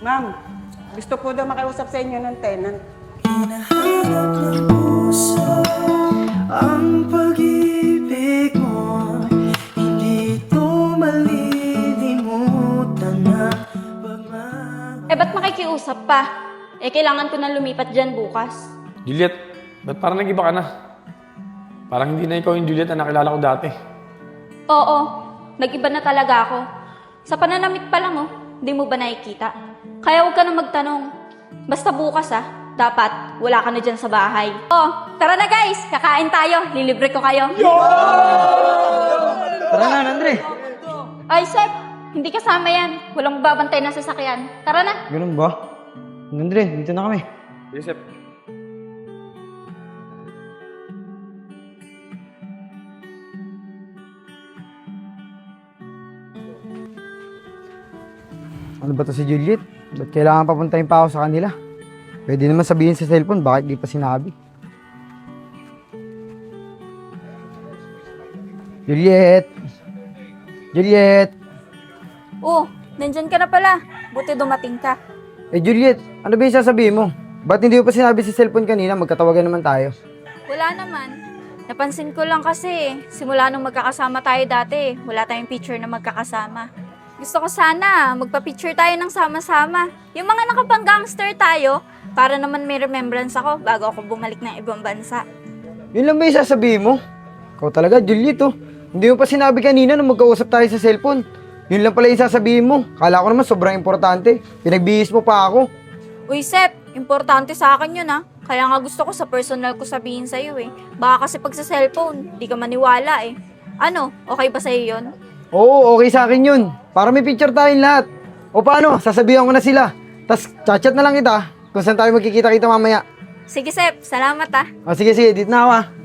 Ma'am, gusto po daw makiusap sa inyo ng tenant. Hinahanap ng puso ang pag-ibig mo. Hindi ito malilimutan na pagmamahal. Ba't makikiusap pa? Kailangan ko na lumipat dyan bukas. Juliet, ba't parang nag-iba ka na? Parang hindi na ikaw yung Juliet na nakilala ko dati. Oo, nag-iba na talaga ako. Sa pananamit pa lang, hindi mo ba nakikita? Kaya huwag ka na magtanong. Basta bukas dapat wala ka na dyan sa bahay. Tara na guys, kakain tayo. Lilibre ko kayo. Tara na, Andre. Ay, Sep, hindi kasama yan. Walang babantay na sasakyan. Tara na. Ganun ba? Andre, dito na kami. Joseph. Ano ba to si Juliet? Ba't kailangan papuntahin pa ako sa kanila? Pwede naman sabihin sa cellphone, bakit di pa sinabi? Juliet! Juliet! Nandyan ka na pala. Buti dumating ka. Juliet, ano ba yung sasabihin mo? Ba't hindi mo pa sinabi sa cellphone kanina? Magkatawagan naman tayo. Wala naman. Napansin ko lang kasi, simula nung magkakasama tayo dati, wala tayong picture na magkakasama. Gusto ko sana, magpa-picture tayo ng sama-sama. Yung mga nakapang-gangster tayo, para naman may remembrance ako bago ako bumalik ng ibang bansa. Yun lang ba yung sasabihin mo? Ikaw talaga, Juliet, Hindi mo pa sinabi kanina nung magkausap tayo sa cellphone. Yun lang pala yung sasabihin mo. Kala ko naman sobrang importante. Pinagbihis mo pa ako. Uy, Sep, importante sa akin yun Kaya nga gusto ko sa personal ko sabihin sa'yo Baka kasi pag sa cellphone, di ka maniwala Ano, okay ba sa'yo yun? Oo, okay sa akin yun. Para may picture tayong lahat. O paano, sasabihan ko na sila. Tas chat-chat na lang kita kung saan tayo magkikita-kita mamaya. Sige, Sep, salamat O sige, dito na ako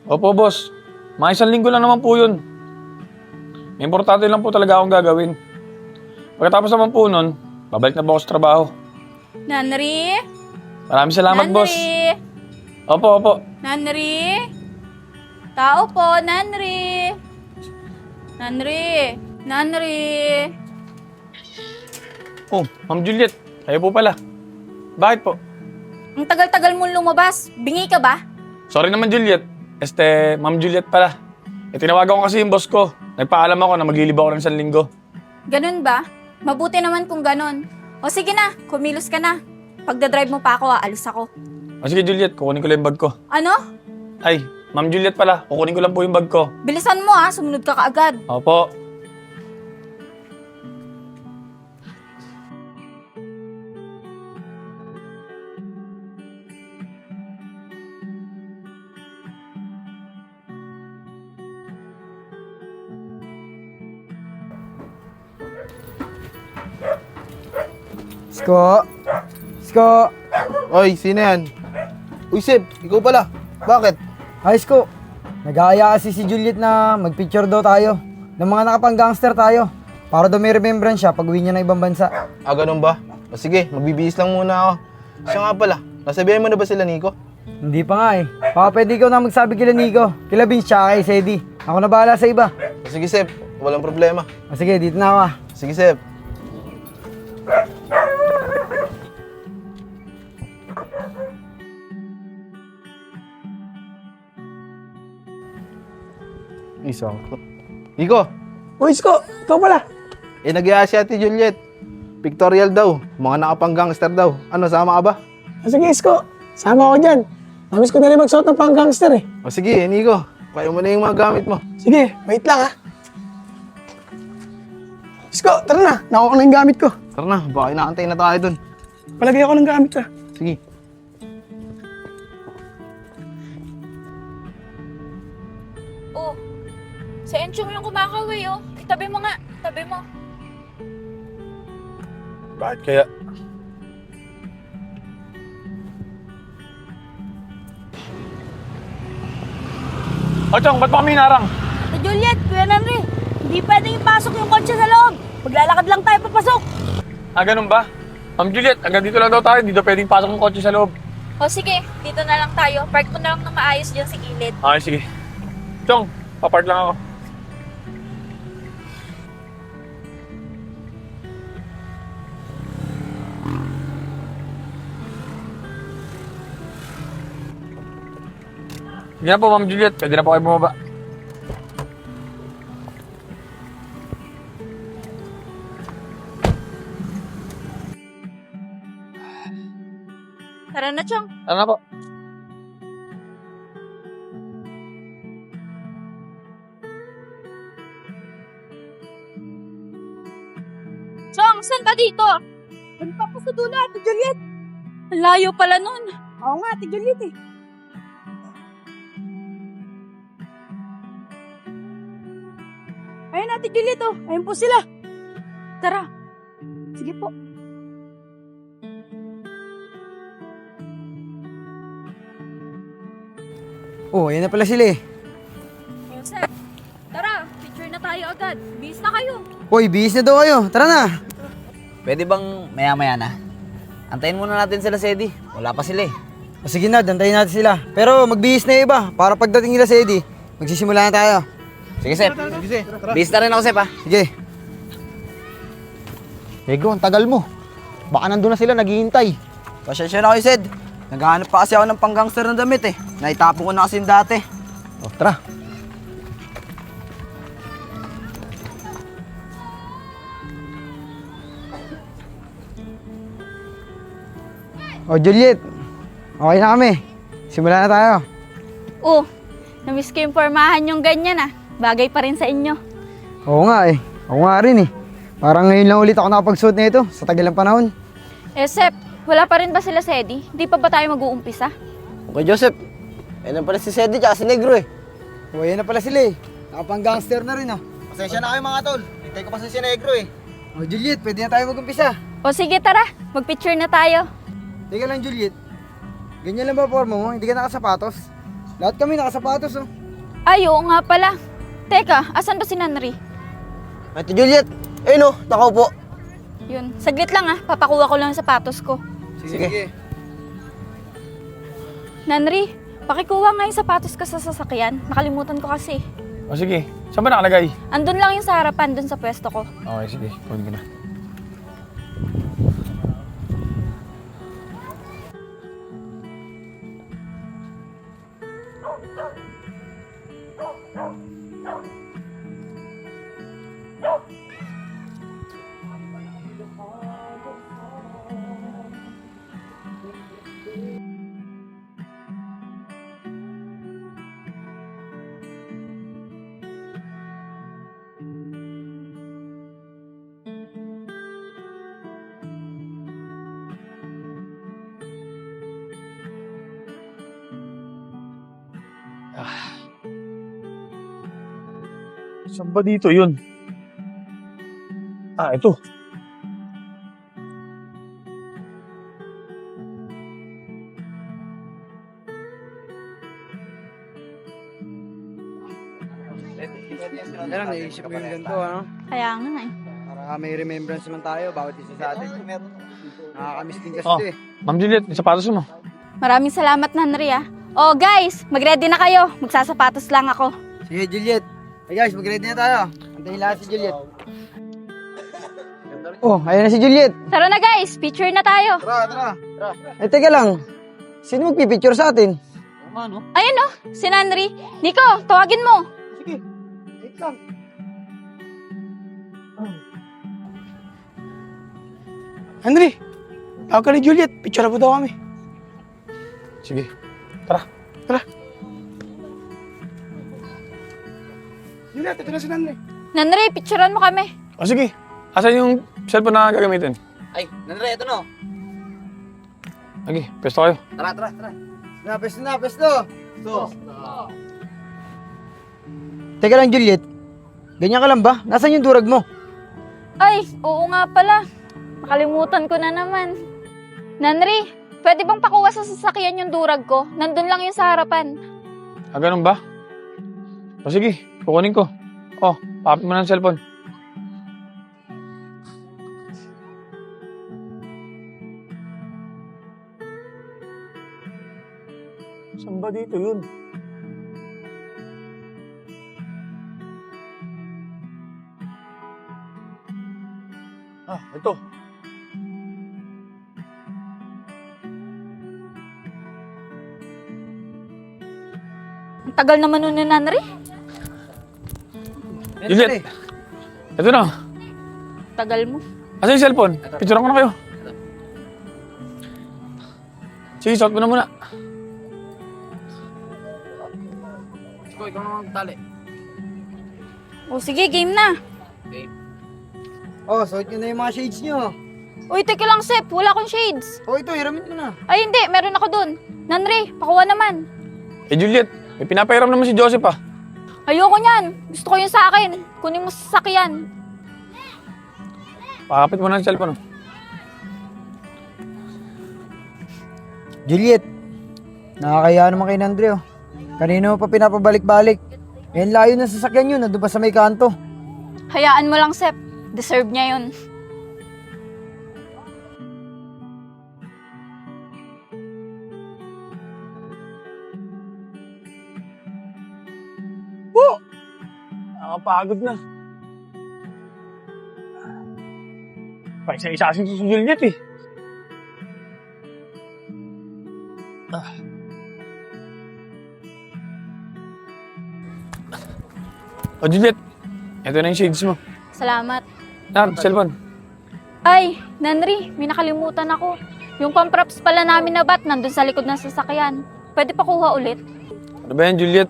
Opo, boss. Mga isang linggo lang naman po yun. May importante lang po talaga akong gagawin. Pagkatapos naman po nun, babalik na po ako sa trabaho. Nanri? Maraming salamat, boss. Opo. Nanri? Tao po, Nanri. Nanri. Oh, Ma'am Juliet. Kayo po pala. Bakit po? Ang tagal-tagal mong lumabas. Bingi ka ba? Sorry naman, Juliet. Ma'am Juliet pala. Tinawagan ko kasi yung boss ko. Nagpaalam ako na maglilib ako ng isang linggo. Ganun ba? Mabuti naman kung ganun. O sige na, kumilos ka na. Pagdadrive mo pa ako, aalis ako. O sige, Juliet. Kukunin ko lang yung bag ko. Ano? Ay, Ma'am Juliet pala. Kukunin ko lang po yung bag ko. Bilisan mo sumunod ka kaagad. Opo. Isko! Oy, sino yan? Uy, Seb, ikaw pala. Bakit? Isko! Nag-aaya kasi si Juliet na magpicture daw tayo. Ng mga nakapang-gangster tayo. Para daw may remembrance siya pag uwi niya ng ibang bansa. Ganun ba? O sige, magbibihis lang muna ako. Siya nga pala, nasabihan mo na ba sila, Nico? Hindi pa nga Baka pwede ikaw na magsabi kila Nico. Kila Vince tsaka kay Sedi. Ako na bahala sa iba. O sige, Seb, walang problema. O sige, dito na ako Sige, Seb. Isang ko. Nico! Uy, Isko! Ikaw pala! Nag-iaya si Ate Juliet. Pictorial daw. Mga nakapang-gangster daw. Ano, sama ka ba? Sige, Isko. Sama ako dyan. Namiss ko na rin magsuot ng pang-gangster O sige, Nico. Kaya mo na yung mga gamit mo. Sige, wait lang Isko, tara na. Nakuha ko na yung gamit ko. Tara na, baka inaantay na tayo dun. Palagay ako ng gamit ko. Sige. Si Enchong yung kumakaway Tabi mo nga, tabi mo. Bakit kaya? Chong, ba't pa kami hinarang? Juliet, Kuya Nanri, hindi pwedeng ipasok yung kotse sa loob. Maglalakad lang tayo papasok. Ah, ganun ba? Ma'am Juliet, hanggang dito lang daw tayo. Hindi daw pwedeng pasok ng kotse sa loob. O sige, dito na lang tayo. Park mo na lang ng maayos dyan sa gilid. Okay, sige. Chong, papart lang ako. Sige na po, Ma'am Juliet. Pwede na po kayo bumaba. Tara na, Chong. Tara na po. Chong, saan ka dito? Ano pa po sa dulo, Ate Juliet? Ang layo pala nun. Oo nga, Ate Juliet eh. Ayun, Ate Juliet oh. Ayun po sila. Tara. Sige po. Oh, ayan na pala sila eh. Joseph, tara. Picture na tayo agad. Bis na kayo. Uy, bihis na daw kayo. Tara na. Pwede bang maya-maya na? Antayin muna natin sila, Sedi. Wala pa sila eh. O sige na, dantayin natin sila. Pero magbihis na yung iba. Para pagdating nila sa Eddie, magsisimula na tayo. Sige, Sep. Bis na rin ako, Sep, ha? Sige. Ego, ang tagal mo. Baka nandun na sila, naghihintay. Pasensya na kayo, Sed. Naghahanap pa kasi ako ng panggangster na damit eh. Naitapon ko na kasi dati. O, tara. O Juliet, okay na kami. Simula na tayo. Oh, namiss ko yung pormahan yung ganyan ah. Bagay pa rin sa inyo. Oo nga eh. Ako nga rin eh. Parang ngayon lang ulit ako nakapagsuot na ito sa tagal ng panahon. Sep, wala pa rin ba sila, Sedi? Hindi pa ba tayo mag-uumpisa? Okay, Joseph. Ayun pala si Sedi tsaka si Negro eh. O ayan na pala sila eh. Nakapang-gangster na rin ah. Pasensya na kayo mga tol. Hintay ko pa si Negro eh. O Juliet, pwede na tayo mag-umpisa. O sige, tara. Mag-picture na tayo. Teka lang Juliet. Ganyan lang ba forma mo? Hindi ka nakasapatos? Lahat kami nakasapatos oh. Ay, oo nga pala. Teka, asan ba si Nanri? Ate Juliet. Ayun oh, nakaupo. Yun, saglit lang ah. Papakuha ko lang yung sapatos ko. Sige. Nanri, pakikuha nga yung sapatos ko sa sasakyan. Nakalimutan ko kasi. O sige, saan ba nakalagay? Andun lang yung sa harapan, dun sa pwesto ko. Okay, sige. Kunin ko na. Saan ba dito yun? Ah, ito. Yan lang, naisip ko yung ganito ano. Kaya nga eh. Para may remembrance naman tayo, bawat isa sa atin. Nakakamiss din kasi Oh. ito eh. Ma'am Juliet, yung sapatos mo. Maraming salamat, Nanri ah. Oh guys, mag-ready na kayo. Magsasapatos lang ako. Sige Juliet. Hey guys, mag-ready na tayo. Antayin lahat si Juliet. Oh, ayun na si Juliet. Tara na guys, picture na tayo. Tara. Eh, teka lang. Sino magpipicture sa atin? Ayun oh, si Nanri. Nico, tawagin mo. Sige. Wait lang. Henry, tawag ka ni Juliet. Picture po daw kami. Sige. Tara. Juliet, ito na si Henry. Nanri, picturean mo kami. O sige. Asan yung cellphone na gagamitin? Ay, Nandre, ito no. Sige, pesto kayo. Tara. Pesto. Teka lang Juliet. Ganyan ka lang ba? Nasaan yung durag mo? Ay, oo nga pala. Nakalimutan ko na naman. Nanri, pwede bang pakuha sa sasakyan yung durag ko? Nandun lang yung sa harapan. Ah, ganun ba? O sige, kukunin ko. Oh, pakapit mo na ng cellphone. Saan ba dito yun? Ah, ito. Ang tagal naman nun ni Nanri. Juliet! Ito na. Tagal mo. Asa yung cellphone? Picturean ko na kayo. Sige, suot mo na muna. Ikaw na magtali. O sige, game na. Oh, suot nyo na yung mga shades nyo. Uy, teka lang, Sep. Wala akong shades. Oh, ito, hiramin mo na. Ay, hindi. Meron ako dun. Nanri, pakuha naman. Eh, Juliet, may pinapahiram naman si Joseph ah. Ayoko niyan. Gusto ko yun sa akin. Kunin mo sa sasakyan. Pakapit mo na ang cellphone. Oh. Juliet, nakakaya naman kay Nandre, oh. Kanina mo pa pinapabalik-balik. Eh, layo na sasakyan yun, nandun pa sa may kanto. Hayaan mo lang, Sep. Deserve niya yun. Nakapagod na. Paisa-isasin si Juliet eh. O Juliet, ito na yung shades mo. Salamat. Nar, cellphone. Ay, Nanri, may nakalimutan ako. Yung pamprops pala namin na bat nandun sa likod ng sasakyan. Pwede pa kuha ulit? Ano ba yan, Juliet?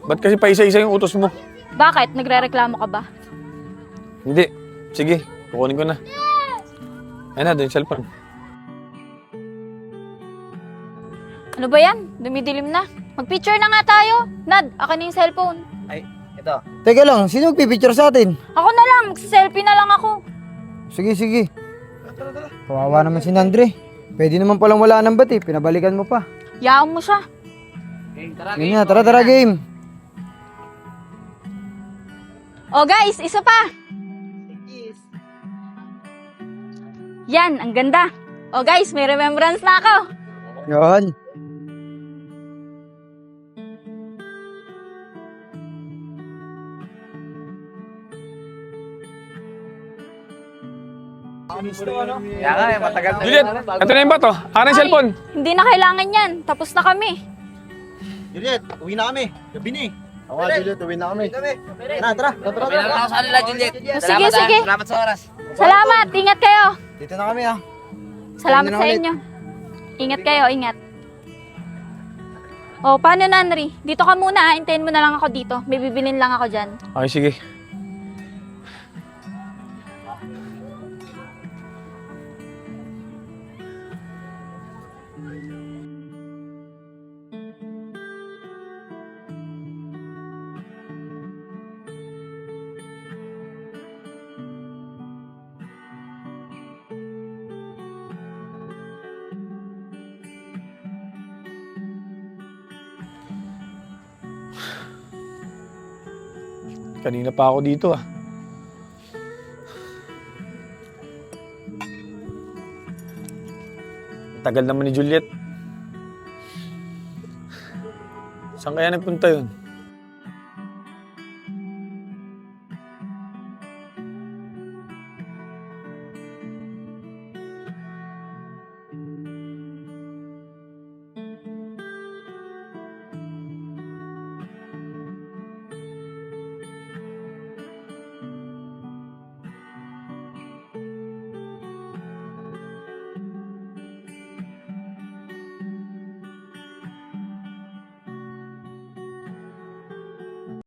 Ba't kasi paisa-isa yung utos mo? Bakit? Nagre-reklamo ka ba? Hindi. Sige, kukunin ko na. Ayan na, doon yung cellphone. Ano ba yan? Dumidilim na. Mag-picture na nga tayo. Nad, akin na yung cellphone. Ay, ito. Teka lang, sino magpipicture sa atin? Ako na lang, magsiselfie na lang ako. Sige, sige. Kawawa naman si Nandre. Pwede naman palang wala ng bat, eh. Pinabalikan mo pa. Yaan mo siya. Yun na, tara, game. O guys, isa pa. Yan, ang ganda. O guys, may remembrance na ako. Yan. Kaya nga, matagal na. Juliet, ito na yung bato. Akin na yung cellphone. Hindi na kailangan yan. Tapos na kami. Juliet, uwi na kami. Gabi na eh. Oo nga, Juliet, uwi na kami. Tara. Pinala ako sa kanila, Juliet. Sige, sige. Salamat sa oras. Salamat. Ingat kayo. Dito na kami, ah. Salamat Pwede na sa ulit. inyo. Ingat kayo, ingat. O, paano Nanri? Dito ka muna, ah. Hintayin mo na lang ako dito. May bibilin lang ako dyan. Okay, sige. Kanina pa ako dito ah. Tagal naman ni Juliet. Saan kaya nagpunta yun?